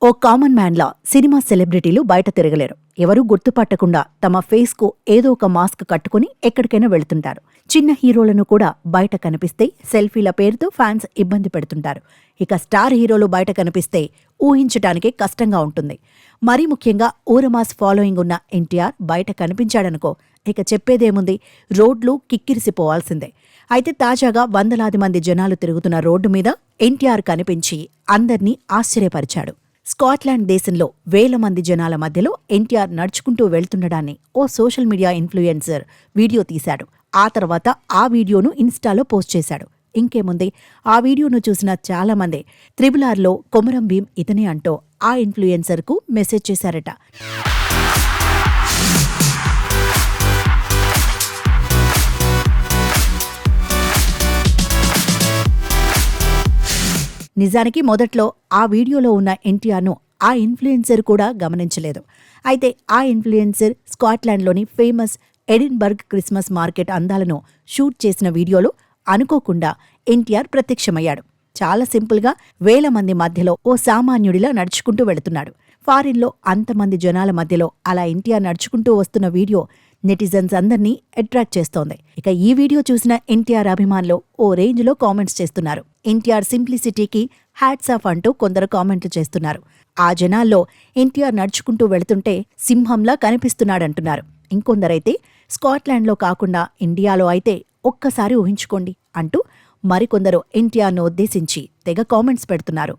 ఓ common మ్యాన్లా cinema సెలబ్రిటీలు బయట తిరగలేరు. ఎవరూ గుర్తుపట్టకుండా తమ ఫేస్కు ఏదో ఒక మాస్క్ కట్టుకుని ఎక్కడికైనా వెళ్తుంటారు. చిన్న హీరోలను కూడా బయట కనిపిస్తే సెల్ఫీల పేరుతో ఫ్యాన్స్ ఇబ్బంది పెడుతుంటారు. ఇక స్టార్ హీరోలు బయట కనిపిస్తే ఊహించటానికే కష్టంగా ఉంటుంది. మరీ ముఖ్యంగా ఊరమాస్ ఫాలోయింగ్ ఉన్న ఎన్టీఆర్ బయట కనిపించాడనుకో, ఇక చెప్పేదేముంది, రోడ్లు కిక్కిరిసిపోవాల్సిందే. అయితే తాజాగా వందలాది మంది జనాలు తిరుగుతున్న రోడ్డు మీద ఎన్టీఆర్ కనిపించి అందర్నీ ఆశ్చర్యపరిచాడు. స్కాట్లాండ్ దేశంలో వేల మంది జనాల మధ్యలో ఎన్టీఆర్ నడుచుకుంటూ వెళ్తుండడాన్ని ఓ సోషల్ మీడియా ఇన్ఫ్లుయెన్సర్ వీడియో తీశాడు. ఆ తర్వాత ఆ వీడియోను ఇన్స్టాలో పోస్ట్ చేశాడు. ఇంకేముంది, ఆ వీడియోను చూసిన చాలామంది త్రిబుల్ ఆర్లో కొమరం భీం ఇతనే అంటూ ఆ ఇన్ఫ్లుయెన్సర్కు మెసేజ్ చేశారట. నిజానికి మొదట్లో ఆ వీడియోలో ఉన్న ఎన్టీఆర్ను ఆ ఇన్ఫ్లుయెన్సర్ కూడా గమనించలేదు. అయితే ఆ ఇన్ఫ్లుయెన్సర్ స్కాట్లాండ్లోని ఫేమస్ ఎడిన్బర్గ్ క్రిస్మస్ మార్కెట్ అందాలను షూట్ చేసిన వీడియోలో అనుకోకుండా ఎన్టీఆర్ ప్రత్యక్షమయ్యాడు. చాలా సింపుల్గా వేల మంది మధ్యలో ఓ సామాన్యుడిలా నడుచుకుంటూ వెళుతున్నాడు. ఫారిన్లో అంతమంది జనాల మధ్యలో అలా ఎన్టీఆర్ నడుచుకుంటూ వస్తున్న వీడియో నెటిజన్స్ అందర్నీ అట్రాక్ట్ చేస్తోంది. ఇక ఈ వీడియో చూసిన ఎన్టీఆర్ అభిమానులు ఓ రేంజ్లో కామెంట్స్ చేస్తున్నారు. ఎన్టీఆర్ సింప్లిసిటీకి హ్యాట్స్ ఆఫ్ అంటూ కొందరు కామెంట్లు చేస్తున్నారు. ఆ జనాల్లో ఎన్టీఆర్ నడుచుకుంటూ వెళుతుంటే సింహంలా కనిపిస్తున్నాడంటున్నారు. ఇంకొందరైతే స్కాట్లాండ్లో కాకుండా ఇండియాలో అయితే ఒక్కసారి ఊహించుకోండి అంటూ మరికొందరు ఎన్టీఆర్ను ఉద్దేశించి తెగ కామెంట్స్ పెడుతున్నారు.